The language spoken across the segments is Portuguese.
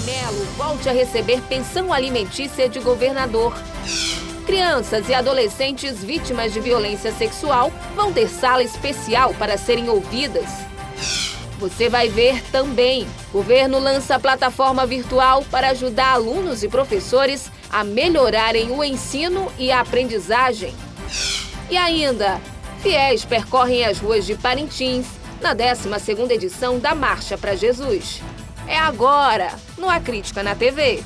Melo volte a receber pensão alimentícia de governador. Crianças e adolescentes vítimas de violência sexual vão ter sala especial para serem ouvidas. Você vai ver também. Governo lança plataforma virtual para ajudar alunos e professores a melhorarem o ensino e a aprendizagem. E ainda, fiéis percorrem as ruas de Parintins na 12ª edição da Marcha para Jesus. É agora, no A Crítica na TV.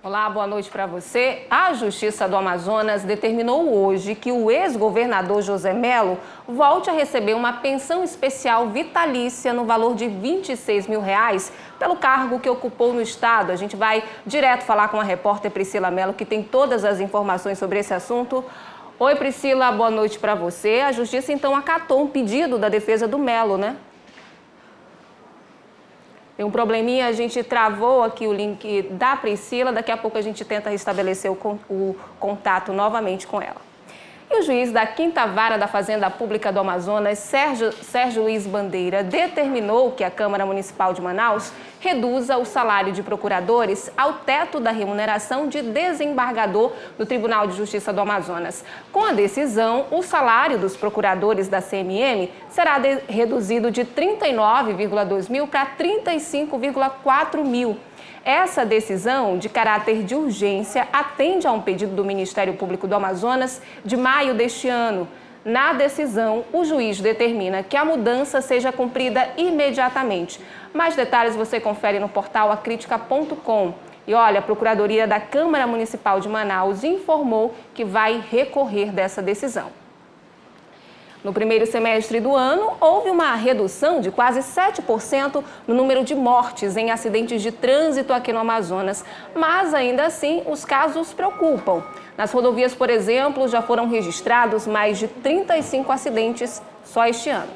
Olá, boa noite para você. A Justiça do Amazonas determinou hoje que o ex-governador José Melo volte a receber uma pensão especial vitalícia no valor de R$26 mil pelo cargo que ocupou no estado. A gente vai direto falar com a repórter Priscila Mello, que tem todas as informações sobre esse assunto. Oi, Priscila, boa noite para você. A Justiça, então, acatou um pedido da defesa do Melo, né? Tem um probleminha, a gente travou aqui o link da Priscila, daqui a pouco a gente tenta restabelecer o contato novamente com ela. E o juiz da 5ª Vara da Fazenda Pública do Amazonas, Sérgio Luiz Bandeira, determinou que a Câmara Municipal de Manaus reduza o salário de procuradores ao teto da remuneração de desembargador do Tribunal de Justiça do Amazonas. Com a decisão, o salário dos procuradores da CMM será reduzido de R$ 39,2 mil para R$ 35,4 mil. Essa decisão, de caráter de urgência, atende a um pedido do Ministério Público do Amazonas de maio deste ano. Na decisão, o juiz determina que a mudança seja cumprida imediatamente. Mais detalhes você confere no portal acritica.com. E olha, a Procuradoria da Câmara Municipal de Manaus informou que vai recorrer dessa decisão. No primeiro semestre do ano, houve uma redução de quase 7% no número de mortes em acidentes de trânsito aqui no Amazonas. Mas, ainda assim, os casos preocupam. Nas rodovias, por exemplo, já foram registrados mais de 35 acidentes só este ano.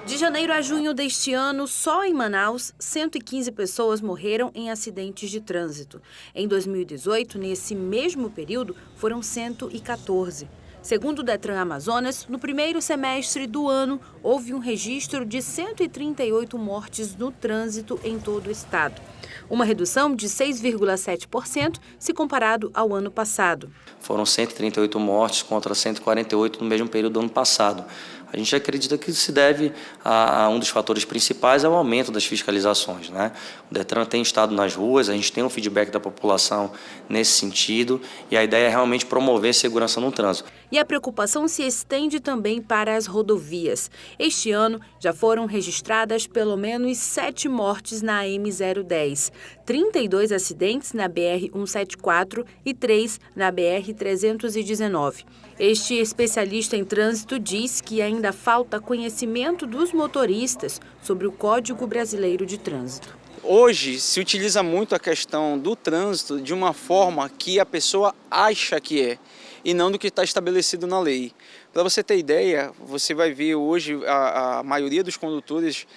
De janeiro a junho deste ano, só em Manaus, 115 pessoas morreram em acidentes de trânsito. Em 2018, nesse mesmo período, foram 114. Segundo o Detran Amazonas, no primeiro semestre do ano, houve um registro de 138 mortes no trânsito em todo o estado. Uma redução de 6,7% se comparado ao ano passado. Foram 138 mortes contra 148 no mesmo período do ano passado. A gente acredita que se deve a um dos fatores principais é o aumento das fiscalizações, né? O Detran tem estado nas ruas, a gente tem um feedback da população nesse sentido e a ideia é realmente promover segurança no trânsito. E a preocupação se estende também para as rodovias. Este ano já foram registradas pelo menos 7 mortes na AM010, 32 acidentes na BR-174 e 3 na BR-319. Este especialista em trânsito diz que ainda falta conhecimento dos motoristas sobre o Código Brasileiro de Trânsito. Hoje se utiliza muito a questão do trânsito de uma forma que a pessoa acha que é e não do que está estabelecido na lei. Para você ter ideia, você vai ver hoje a maioria dos condutores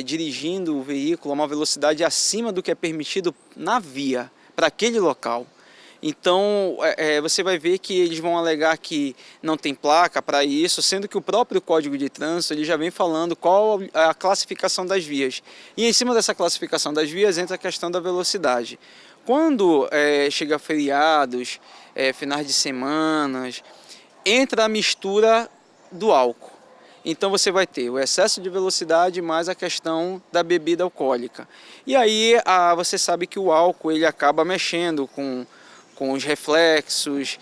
dirigindo o veículo a uma velocidade acima do que é permitido na via, para aquele local. Então, você vai ver que eles vão alegar que não tem placa para isso, sendo que o próprio Código de Trânsito ele já vem falando qual a classificação das vias. E em cima dessa classificação das vias entra a questão da velocidade. Quando chega feriados, finais de semanas, entra a mistura do álcool. Então você vai ter o excesso de velocidade mais a questão da bebida alcoólica. E aí você sabe que o álcool ele acaba mexendo com os reflexos,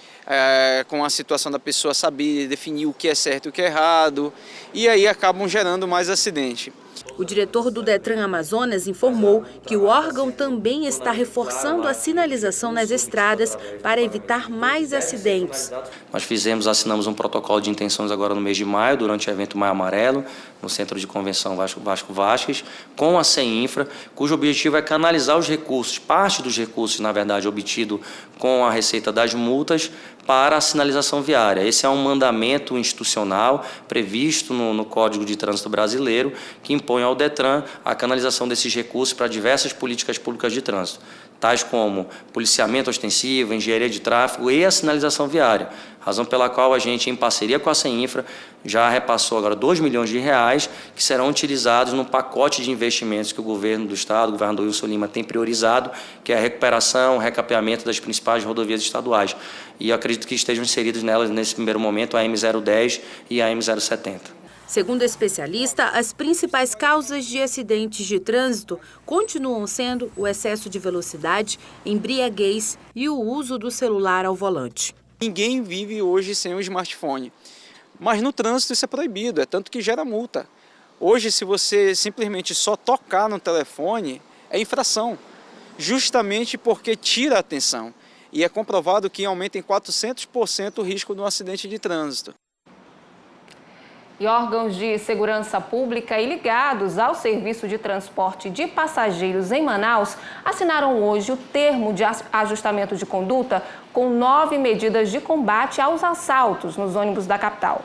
com a situação da pessoa saber definir o que é certo e o que é errado, e aí acabam gerando mais acidente. O diretor do Detran Amazonas informou que o órgão também está reforçando a sinalização nas estradas para evitar mais acidentes. Nós assinamos um protocolo de intenções agora no mês de maio, durante o evento Maio Amarelo, no Centro de Convenção Vasco Vasques, com a CEINFRA, cujo objetivo é canalizar os recursos, parte dos recursos, na verdade, obtido com a receita das multas, para a sinalização viária. Esse é um mandamento institucional previsto no Código de Trânsito Brasileiro, que impõe ao DETRAN a canalização desses recursos para diversas políticas públicas de trânsito, tais como policiamento ostensivo, engenharia de tráfego e a sinalização viária, razão pela qual a gente, em parceria com a CEINFRA, já repassou agora R$2 milhões, que serão utilizados no pacote de investimentos que o governo do Estado, o governador Wilson Lima, tem priorizado, que é a recuperação, recapeamento das principais rodovias estaduais. E eu acredito que estejam inseridos nelas, nesse primeiro momento, a M010 e a M070. Segundo o especialista, as principais causas de acidentes de trânsito continuam sendo o excesso de velocidade, embriaguez e o uso do celular ao volante. Ninguém vive hoje sem um smartphone, mas no trânsito isso é proibido, é tanto que gera multa. Hoje, se você simplesmente só tocar no telefone, é infração, justamente porque tira a atenção. E é comprovado que aumenta em 400% o risco de um acidente de trânsito. E órgãos de segurança pública e ligados ao serviço de transporte de passageiros em Manaus assinaram hoje o termo de ajustamento de conduta com 9 medidas de combate aos assaltos nos ônibus da capital.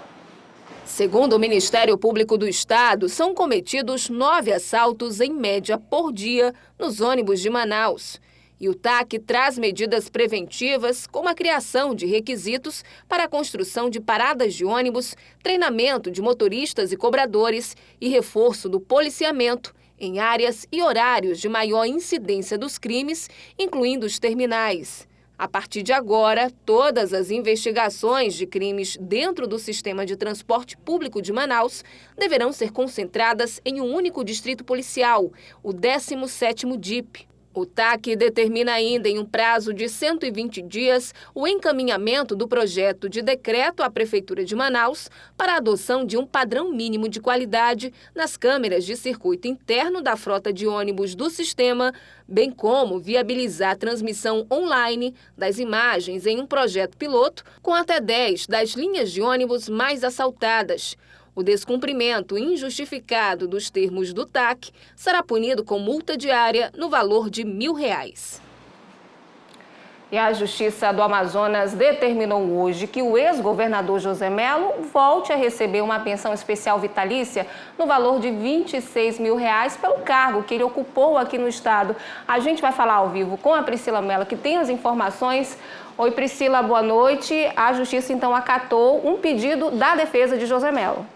Segundo o Ministério Público do Estado, são cometidos 9 assaltos em média por dia nos ônibus de Manaus. E o TAC traz medidas preventivas, como a criação de requisitos para a construção de paradas de ônibus, treinamento de motoristas e cobradores e reforço do policiamento em áreas e horários de maior incidência dos crimes, incluindo os terminais. A partir de agora, todas as investigações de crimes dentro do sistema de transporte público de Manaus deverão ser concentradas em um único distrito policial, o 17º DIP. O TAC determina ainda em um prazo de 120 dias o encaminhamento do projeto de decreto à Prefeitura de Manaus para a adoção de um padrão mínimo de qualidade nas câmeras de circuito interno da frota de ônibus do sistema, bem como viabilizar a transmissão online das imagens em um projeto piloto com até 10 das linhas de ônibus mais assaltadas. O descumprimento injustificado dos termos do TAC será punido com multa diária no valor de R$1.000. E a Justiça do Amazonas determinou hoje que o ex-governador José Melo volte a receber uma pensão especial vitalícia no valor de R$26 mil pelo cargo que ele ocupou aqui no estado. A gente vai falar ao vivo com a Priscila Mello, que tem as informações. Oi, Priscila, boa noite. A Justiça, então, acatou um pedido da defesa de José Melo.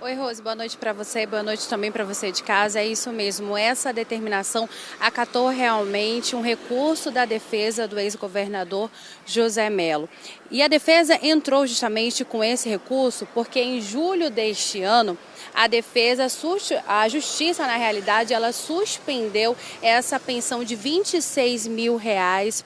Oi, Rose, boa noite para você, boa noite também para você de casa. É isso mesmo, essa determinação acatou realmente um recurso da defesa do ex-governador José Melo. E a defesa entrou justamente com esse recurso porque em julho deste ano a Justiça, na realidade, ela suspendeu essa pensão de R$26 mil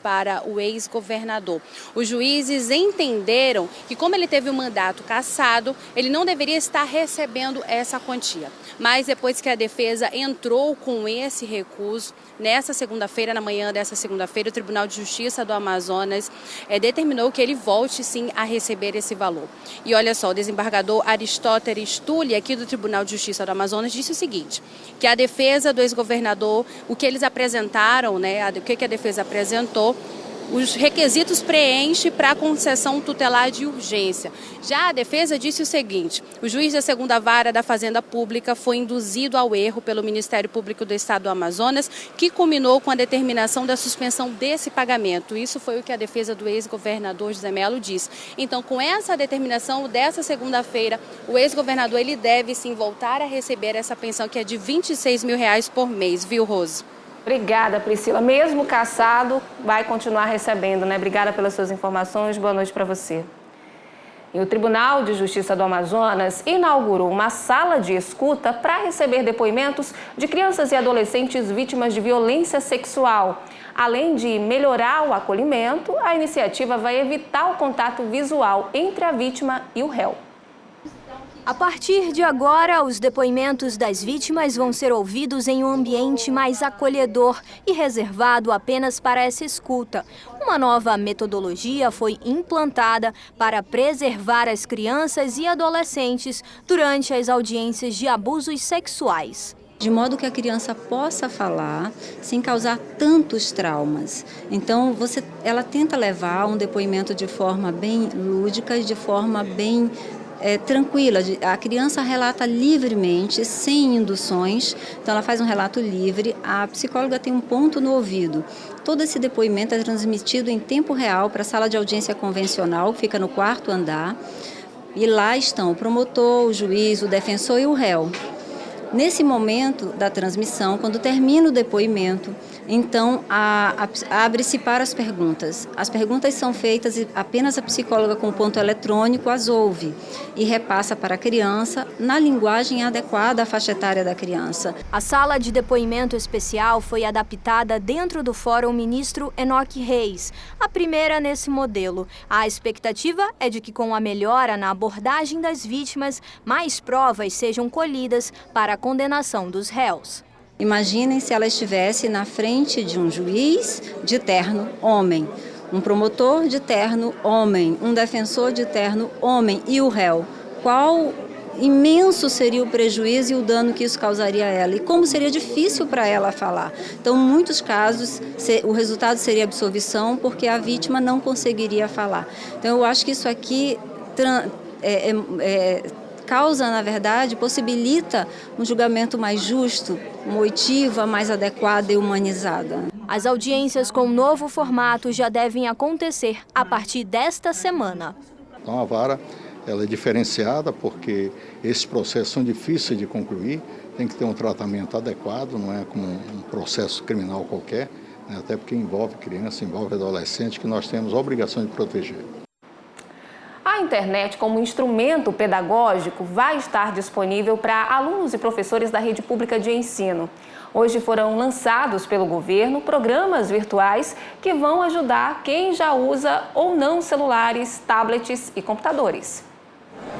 para o ex-governador. Os juízes entenderam que, como ele teve o mandato cassado, ele não deveria estar recebendo essa quantia. Mas depois que a defesa entrou com esse recurso, nessa segunda-feira, na manhã dessa segunda-feira, o Tribunal de Justiça do Amazonas determinou que ele volte sim a receber esse valor. E olha só, o desembargador Aristóteles Tulli, aqui do Tribunal de Justiça do Amazonas, disse o seguinte, que a defesa do ex-governador, o que eles apresentaram, o que a defesa apresentou, os requisitos preenche para a concessão tutelar de urgência. Já a defesa disse o seguinte, o juiz da segunda vara da Fazenda Pública foi induzido ao erro pelo Ministério Público do Estado do Amazonas, que culminou com a determinação da suspensão desse pagamento. Isso foi o que a defesa do ex-governador José Melo disse. Então, com essa determinação dessa segunda-feira, o ex-governador ele deve sim voltar a receber essa pensão que é de R$26 mil por mês, viu, Rose? Obrigada, Priscila. Mesmo cassado, vai continuar recebendo, né? Obrigada pelas suas informações. Boa noite para você. E o Tribunal de Justiça do Amazonas inaugurou uma sala de escuta para receber depoimentos de crianças e adolescentes vítimas de violência sexual. Além de melhorar o acolhimento, a iniciativa vai evitar o contato visual entre a vítima e o réu. A partir de agora, os depoimentos das vítimas vão ser ouvidos em um ambiente mais acolhedor e reservado apenas para essa escuta. Uma nova metodologia foi implantada para preservar as crianças e adolescentes durante as audiências de abusos sexuais. de modo que a criança possa falar sem causar tantos traumas. Então, ela tenta levar um depoimento de forma bem lúdica e de forma bem tranquila. A criança relata livremente, sem induções, então ela faz um relato livre, a psicóloga tem um ponto no ouvido. Todo esse depoimento é transmitido em tempo real para a sala de audiência convencional, que fica no 4º andar, e lá estão o promotor, o juiz, o defensor e o réu. Nesse momento da transmissão, quando termina o depoimento, então abre-se para as perguntas. As perguntas são feitas e apenas a psicóloga com ponto eletrônico as ouve e repassa para a criança na linguagem adequada à faixa etária da criança. A sala de depoimento especial foi adaptada dentro do Fórum Ministro Enoque Reis, a primeira nesse modelo. A expectativa é de que, com a melhora na abordagem das vítimas, mais provas sejam colhidas para a condenação dos réus. Imaginem se ela estivesse na frente de um juiz de terno homem, um promotor de terno homem, um defensor de terno homem e o réu. Qual imenso seria o prejuízo e o dano que isso causaria a ela e como seria difícil para ela falar. Então, em muitos casos, o resultado seria absolvição porque a vítima não conseguiria falar. Então, eu acho que isso aqui causa, na verdade, possibilita um julgamento mais justo, uma oitiva mais adequada e humanizada. As audiências com o novo formato já devem acontecer a partir desta semana. Então, a vara ela é diferenciada porque esses processos são difíceis de concluir, tem que ter um tratamento adequado, não é como um processo criminal qualquer, né? Até porque envolve criança, envolve adolescente, que nós temos a obrigação de proteger. A internet, como instrumento pedagógico, vai estar disponível para alunos e professores da rede pública de ensino. Hoje foram lançados pelo governo programas virtuais que vão ajudar quem já usa ou não celulares, tablets e computadores.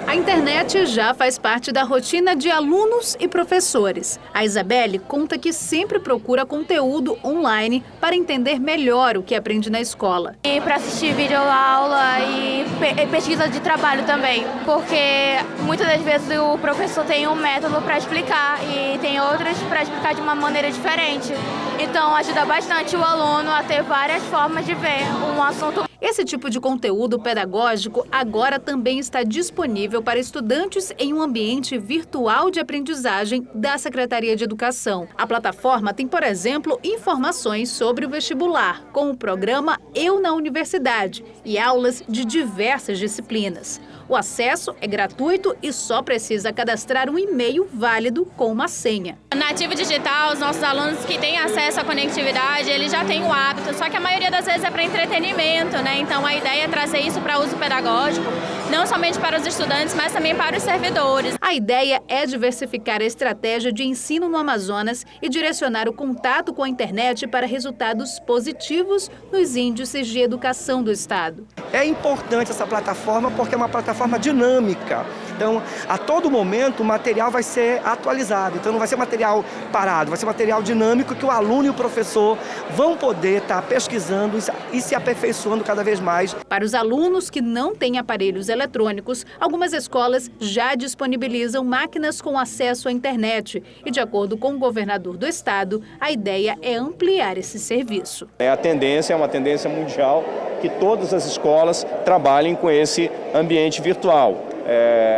A internet já faz parte da rotina de alunos e professores. A Isabelle conta que sempre procura conteúdo online para entender melhor o que aprende na escola. E para assistir videoaula e pesquisa de trabalho também, porque muitas das vezes o professor tem um método para explicar e tem outros para explicar de uma maneira diferente. Então ajuda bastante o aluno a ter várias formas de ver um assunto. Esse tipo de conteúdo pedagógico agora também está disponível para estudantes em um ambiente virtual de aprendizagem da Secretaria de Educação. A plataforma tem, por exemplo, informações sobre o vestibular, com o programa Eu na Universidade e aulas de diversas disciplinas. O acesso é gratuito e só precisa cadastrar um e-mail válido com uma senha. Na Ativo Digital, os nossos alunos que têm acesso à conectividade, eles já têm o hábito, só que a maioria das vezes é para entretenimento, né? Então a ideia é trazer isso para uso pedagógico, não somente para os estudantes, mas também para os servidores. A ideia é diversificar a estratégia de ensino no Amazonas e direcionar o contato com a internet para resultados positivos nos índices de educação do estado. É importante essa plataforma porque é uma plataforma dinâmica. Então, a todo momento o material vai ser atualizado. Então, não vai ser material parado, vai ser material dinâmico que o aluno e o professor vão poder estar pesquisando e se aperfeiçoando cada vez mais. Para os alunos que não têm aparelhos eletrônicos, algumas escolas já disponibilizam máquinas com acesso à internet. E, de acordo com o governador do estado, a ideia é ampliar esse serviço. A tendência é uma tendência mundial que todas as escolas trabalhem com esse ambiente virtual.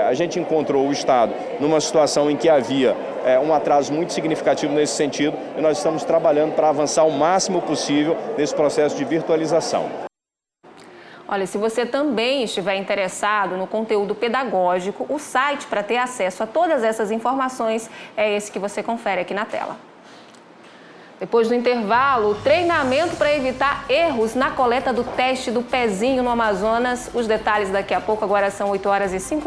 A gente encontrou o estado numa situação em que havia um atraso muito significativo nesse sentido e nós estamos trabalhando para avançar o máximo possível nesse processo de virtualização. Olha, se você também estiver interessado no conteúdo pedagógico, o site para ter acesso a todas essas informações é esse que você confere aqui na tela. Depois do intervalo, treinamento para evitar erros na coleta do teste do pezinho no Amazonas. Os detalhes daqui a pouco, agora são 8h05.